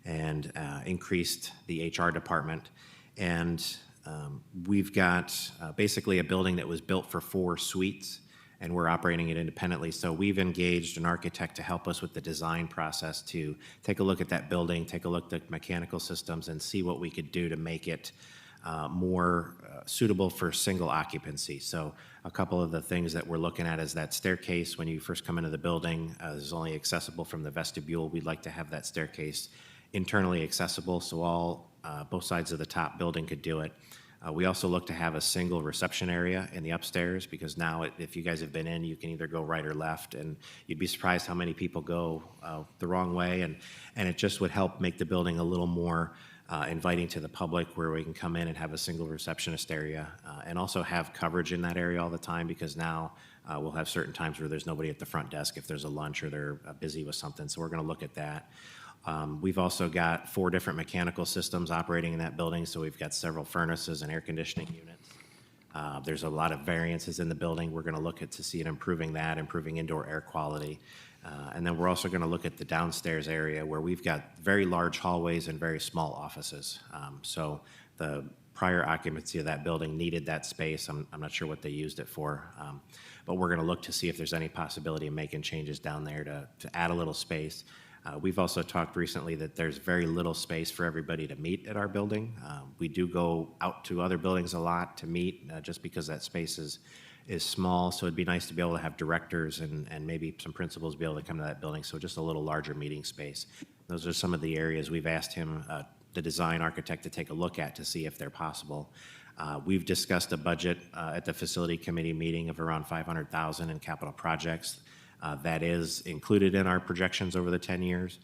and increased the HR department. And we've got basically a building that was built for 4 suites, and we're operating it independently. So we've engaged an architect to help us with the design process to take a look at that building, take a look at the mechanical systems, and see what we could do to make it more suitable for single occupancy. So a couple of the things that we're looking at is that staircase when you first come into the building is only accessible from the vestibule. We'd like to have that staircase internally accessible so both sides of the top building could do it. We also look to have a single reception area in the upstairs, because now if you guys have been in, you can either go right or left, and you'd be surprised how many people go the wrong way, and it just would help make the building a little more inviting to the public, where we can come in and have a single receptionist area and also have coverage in that area all the time, because now we'll have certain times where there's nobody at the front desk if there's a lunch or they're busy with something. So we're going to look at that. We've also got 4 different mechanical systems operating in that building, so we've got several furnaces and air conditioning units. There's a lot of variances in the building. We're going to look at to see it improving indoor air quality. And then we're also going to look at the downstairs area where we've got very large hallways and very small offices. So the prior occupancy of that building needed that space. I'm not sure what they used it for, but we're going to look to see if there's any possibility of making changes down there to add a little space. We've also talked recently that there's very little space for everybody to meet at our building. We do go out to other buildings a lot to meet just because that space is small. So it'd be nice to be able to have directors and maybe some principals be able to come to that building. So just a little larger meeting space. Those are some of the areas we've asked him, the design architect, to take a look at to see if they're possible. We've discussed a budget at the facility committee meeting of around $500,000 in capital projects. That is included in our projections over the 10 years.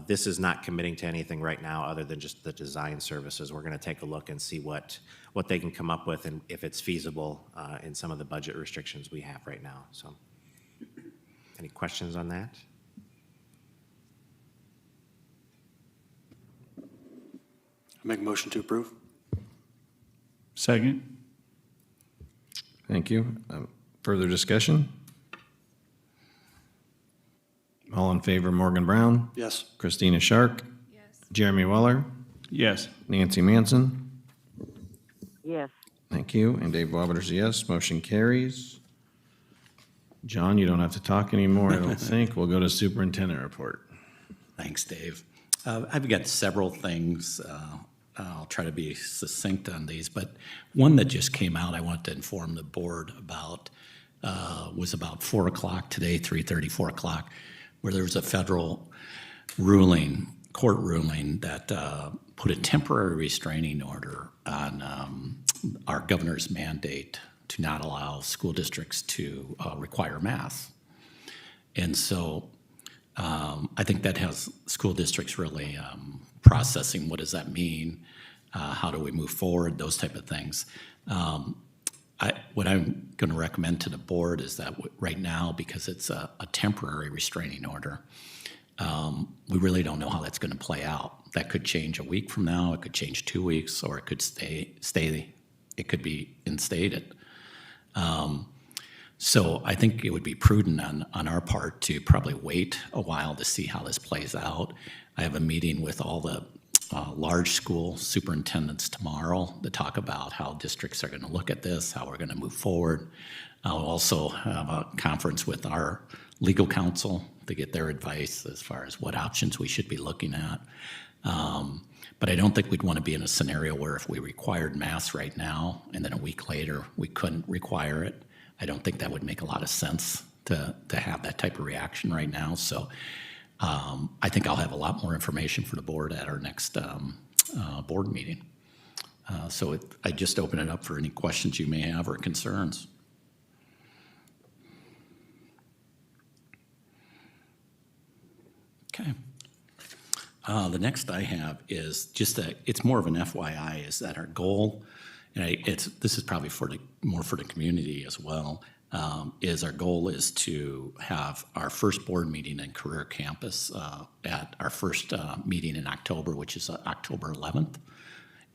This is not committing to anything right now other than just the design services. We're going to take a look and see what they can come up with and if it's feasible in some of the budget restrictions we have right now. So, any questions on that? Make a motion to approve. Second. Thank you. Further discussion? All in favor, Morgan Brown, Yes. Christina Shark, Jeremy Weller, Yes. Nancy Manson. Yes. Thank you. And Dave Wabiter's a yes. Motion carries. John, you don't have to talk anymore, I don't think. We'll go to superintendent report. Thanks, Dave. I've got several things. I'll try to be succinct on these, but one that just came out I wanted to inform the board about was about 4 o'clock today, 3:30, 4 o'clock, where there was a federal court ruling that put a temporary restraining order on our governor's mandate to not allow school districts to require masks. And so I think that has school districts really processing, what does that mean? How do we move forward? Those type of things. What I'm going to recommend to the board is that right now, because it's a temporary restraining order, we really don't know how that's going to play out. That could change a week from now, it could change 2 weeks, or it could stay. It could be instated. So I think it would be prudent on our part to probably wait a while to see how this plays out. I have a meeting with all the large school superintendents tomorrow to talk about how districts are going to look at this, how we're going to move forward. I'll also have a conference with our legal counsel to get their advice as far as what options we should be looking at. But I don't think we'd want to be in a scenario where if we required masks right now and then a week later we couldn't require it. I don't think that would make a lot of sense to have that type of reaction right now. So I think I'll have a lot more information for the board at our next board meeting. I just open it up for any questions you may have or concerns. Okay. The next I have is just it's more of an FYI, is that our goal, and this is probably more for the community as well, is our goal is to have our first board meeting in Career Campus at our first meeting in October, which is October 11th.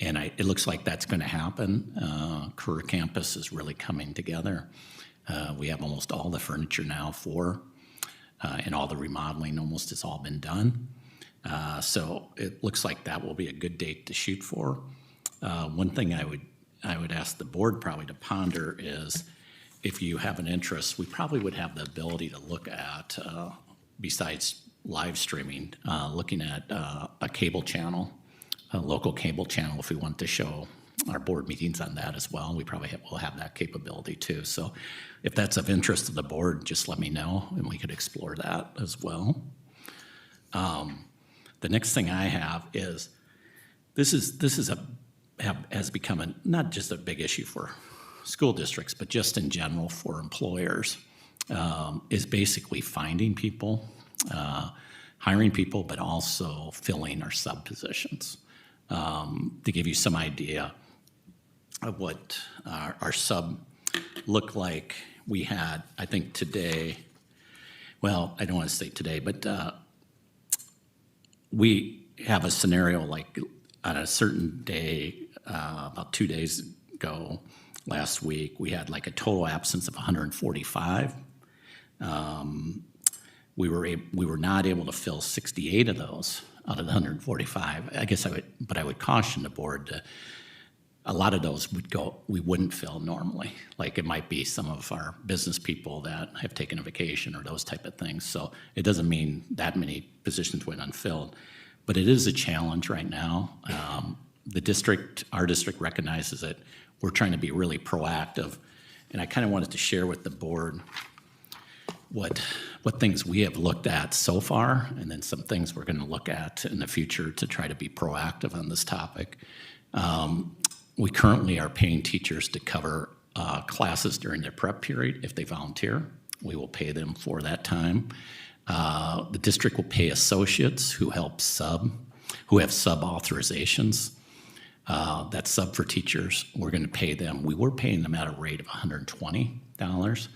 And it looks like that's going to happen. Career Campus is really coming together. We have almost all the furniture now and all the remodeling almost has all been done. So it looks like that will be a good date to shoot for. One thing I would ask the board probably to ponder is, if you have an interest, we probably would have the ability to look at, besides live streaming, looking at a cable channel, a local cable channel, if we want to show our board meetings on that as well. We probably will have that capability too. So if that's of interest to the board, just let me know and we could explore that as well. The next thing I have is, has become not just a big issue for school districts, but just in general for employers, is basically finding people, hiring people, but also filling our sub positions. To give you some idea of what our sub looked like, we had, I think today, well, I don't want to say today, but we have a scenario like on a certain day, about 2 days ago, last week, we had like a total absence of 145. We were not able to fill 68 of those out of the 145. I would caution the board a lot of those we wouldn't fill normally. Like it might be some of our business people that have taken a vacation or those type of things. So it doesn't mean that many positions went unfilled, but it is a challenge right now. Our district recognizes it. We're trying to be really proactive, and I kind of wanted to share with the board what things we have looked at so far, and then some things we're going to look at in the future to try to be proactive on this topic. We currently are paying teachers to cover classes during their prep period if they volunteer. We will pay them for that time. The district will pay associates who have sub authorizations. That's sub for teachers. We're going to pay them. We were paying them at a rate of $120,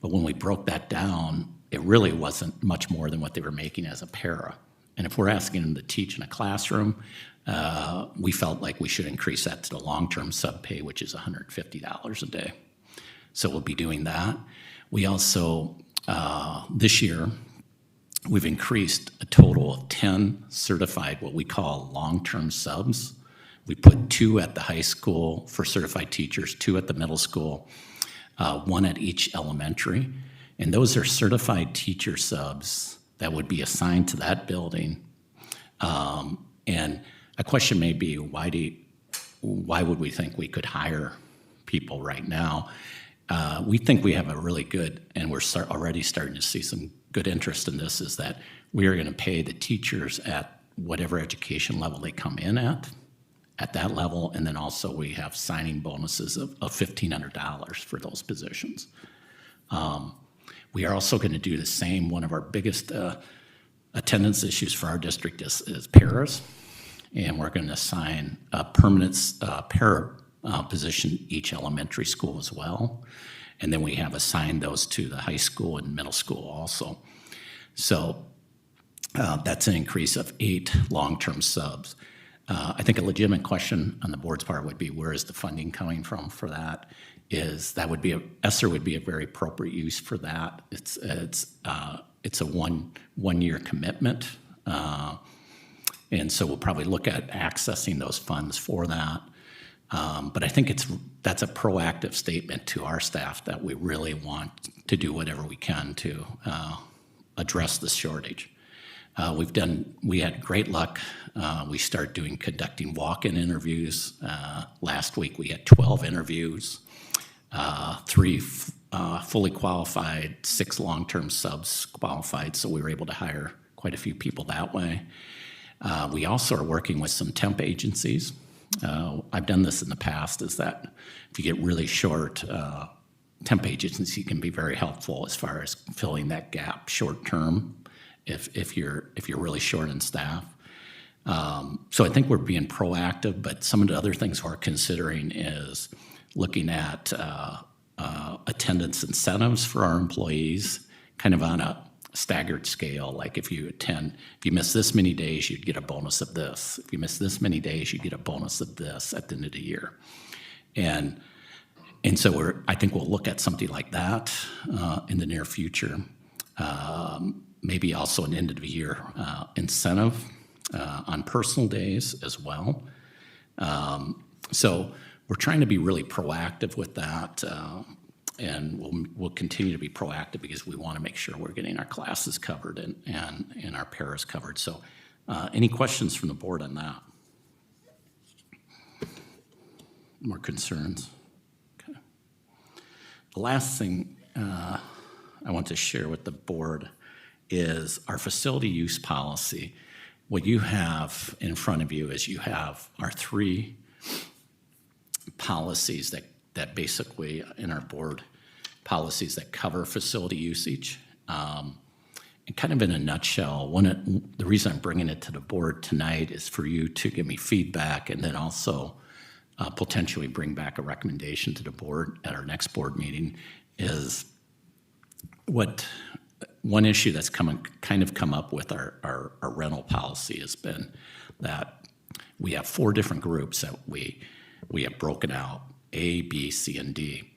but when we broke that down, it really wasn't much more than what they were making as a para. And if we're asking them to teach in a classroom, we felt like we should increase that to the long-term sub pay, which is $150 a day. So we'll be doing that. We also, this year, we've increased a total of 10 certified, what we call long-term subs. We put 2 at the high school for certified teachers, 2 at the middle school, 1 at each elementary. And those are certified teacher subs that would be assigned to that building. And a question may be, why would we think we could hire people right now? We think we have a really good, and we're already starting to see some good interest in this, is that we are going to pay the teachers at whatever education level they come in at that level, and then also we have signing bonuses of $1,500 for those positions. We are also going to do the same. One of our biggest attendance issues for our district is paras, and we're going to assign a permanent para position each elementary school as well. And then we have assigned those to the high school and middle school also. So that's an increase of 8 long-term subs. I think a legitimate question on the board's part would be, where is the funding coming from for that? ESSER would be a very appropriate use for that. It's a one-year commitment. And so we'll probably look at accessing those funds for that. But I think that's a proactive statement to our staff that we really want to do whatever we can to address the shortage. We had great luck. We started conducting walk-in interviews. Last week we had 12 interviews, 3 fully qualified, 6 long-term subs qualified, so we were able to hire quite a few people that way. We also are working with some temp agencies. I've done this in the past, is that if you get really short, temp agency can be very helpful as far as filling that gap short term if you're really short in staff. So I think we're being proactive, but some of the other things we're considering is looking at attendance incentives for our employees, kind of on a staggered scale. Like if you miss this many days, you'd get a bonus of this. If you miss this many days, you get a bonus of this at the end of the year. And so I think we'll look at something like that in the near future. Maybe also an end of the year incentive on personal days as well. So we're trying to be really proactive with that. And we'll continue to be proactive because we want to make sure we're getting our classes covered and our paras covered. So any questions from the board on that? More concerns? Okay. The last thing I want to share with the board is our facility use policy. What you have in front of you is you have our 3 policies that basically in our board policies that cover facility usage. And kind of in a nutshell, the reason I'm bringing it to the board tonight is for you to give me feedback and then also potentially bring back a recommendation to the board at our next board meeting. Is one issue that's kind of come up with our rental policy has been that we have 4 different groups that we have broken out: A, B, C, and D.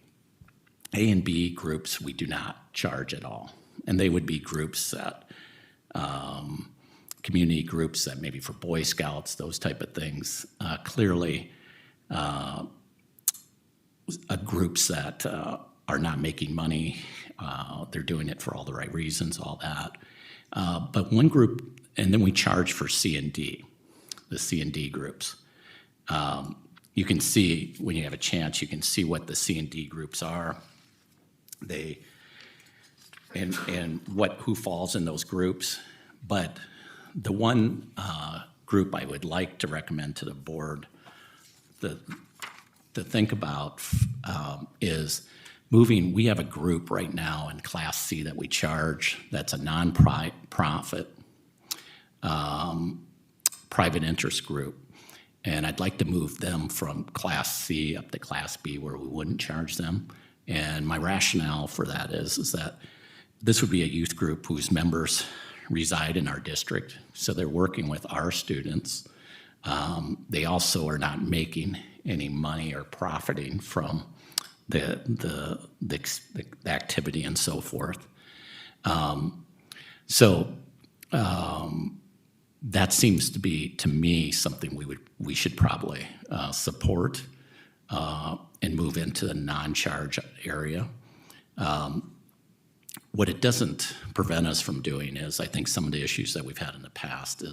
A and B groups we do not charge at all. And they would be groups that, community groups that maybe for Boy Scouts, those type of things. Clearly, groups that are not making money, they're doing it for all the right reasons, all that. But one group, and then we charge for C and D, the C and D groups. You can see, when you have a chance, you can see what the C and D groups are. And who falls in those groups. But the one group I would like to recommend to the board to think about is moving. We have a group right now in Class C that we charge that's a non-profit private interest group. And I'd like to move them from Class C up to Class B where we wouldn't charge them. And my rationale for that is that this would be a youth group whose members reside in our district. So they're working with our students. They also are not making any money or profiting from the activity and so forth. That seems to be, to me, something we should probably support and move into the non-charge area. What it doesn't prevent us from doing is, I think some of the issues that we've had in the past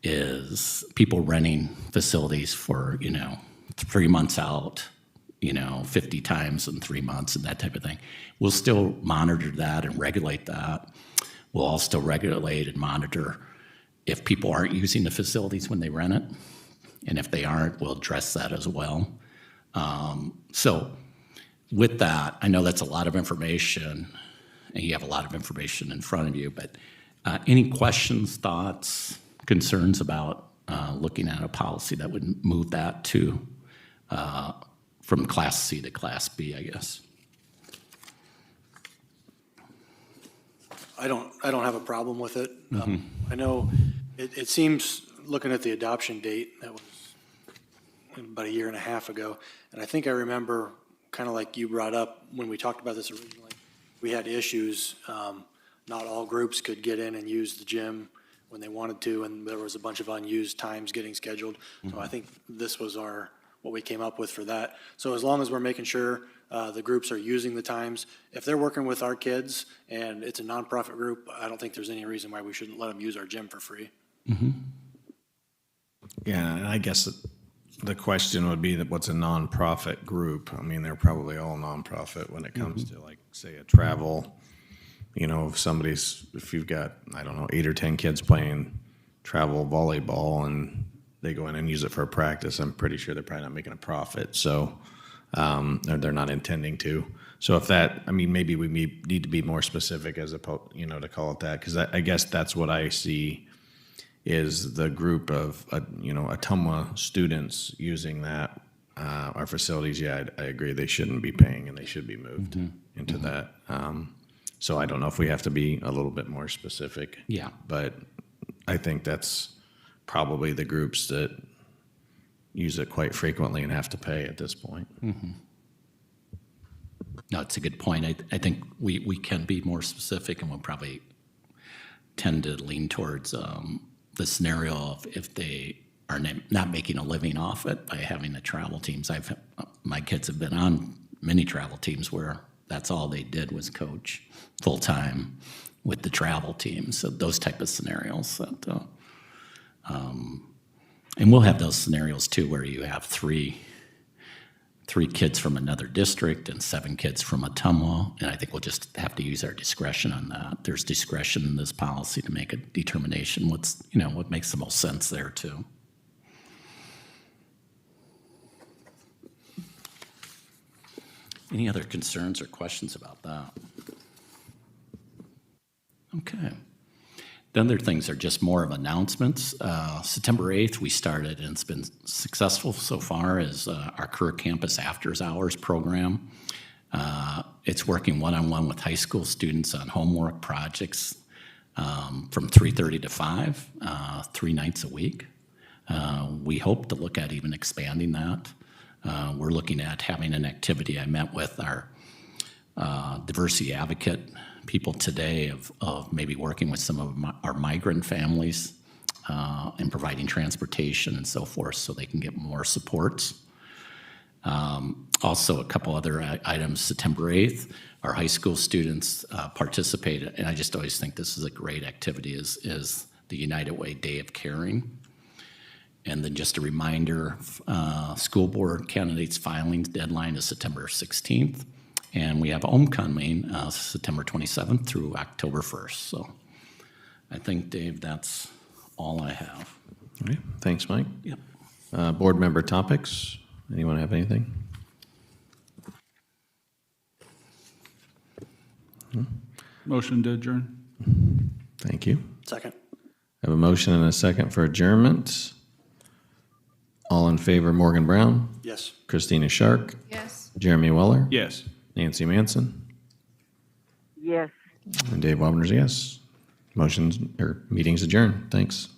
is people renting facilities for 3 months out, 50 times in 3 months and that type of thing. We'll still monitor that and regulate that. We'll also regulate and monitor if people aren't using the facilities when they rent it. And if they aren't, we'll address that as well. So with that, I know that's a lot of information, and you have a lot of information in front of you, but any questions, thoughts, concerns about looking at a policy that would move that to from Class C to Class B, I guess? I don't have a problem with it. I know it seems, looking at the adoption date, that was about 1.5 years ago, and I think I remember, kind of like you brought up when we talked about this originally, we had issues. Not all groups could get in and use the gym when they wanted to, and there was a bunch of unused times getting scheduled. So I think this was what we came up with for that. So as long as we're making sure the groups are using the times, if they're working with our kids and it's a nonprofit group, I don't think there's any reason why we shouldn't let them use our gym for free. Yeah, and I guess the question would be that what's a nonprofit group? I mean, they're probably all nonprofit when it comes to, like, say, a travel. If you've got, I don't know, 8 or 10 kids playing travel volleyball and they go in and use it for a practice, I'm pretty sure they're probably not making a profit. So they're not intending to. So if that, I mean, maybe we need to be more specific as opposed, to call it that, because I guess that's what I see is the group of, Ottumwa students using that, our facilities. Yeah, I agree. They shouldn't be paying and they should be moved into that. So I don't know if we have to be a little bit more specific. Yeah. But I think that's probably the groups that use it quite frequently and have to pay at this point. No, it's a good point. I think we can be more specific, and we'll probably tend to lean towards the scenario of if they are not making a living off it by having the travel teams. My kids have been on many travel teams where that's all they did was coach full-time with the travel team. So those type of scenarios. And we'll have those scenarios too where you have three kids from another district and 7 kids from Ottumwa, and I think we'll just have to use our discretion on that. There's discretion in this policy to make a determination what makes the most sense there too. Any other concerns or questions about that? Okay. The other things are just more of announcements. September 8th, we started, and it's been successful so far, is our Career Campus After Hours program. It's working one-on-one with high school students on homework projects from 3:30 to 5, 3 nights a week. We hope to look at even expanding that. We're looking at having an activity. I met with our diversity advocate people today of maybe working with some of our migrant families and providing transportation and so forth so they can get more supports. Also, a couple other items. September 8th, our high school students participated, and I just always think this is a great activity, is the United Way Day of Caring. And then just a reminder, school board candidates filing deadline is September 16th. And we have homecoming September 27th through October 1st. So I think, Dave, that's all I have. All right. Thanks, Mike. Yep. Board member topics. Anyone have anything? Motion to adjourn. Thank you. Second. I have a motion and a second for adjournment. All in favor, Morgan Brown, Yes. Christina Shark, Yes. Jeremy Weller, Yes. Nancy Manson, Yes. and Dave Webner's yes. Meeting's adjourned. Thanks.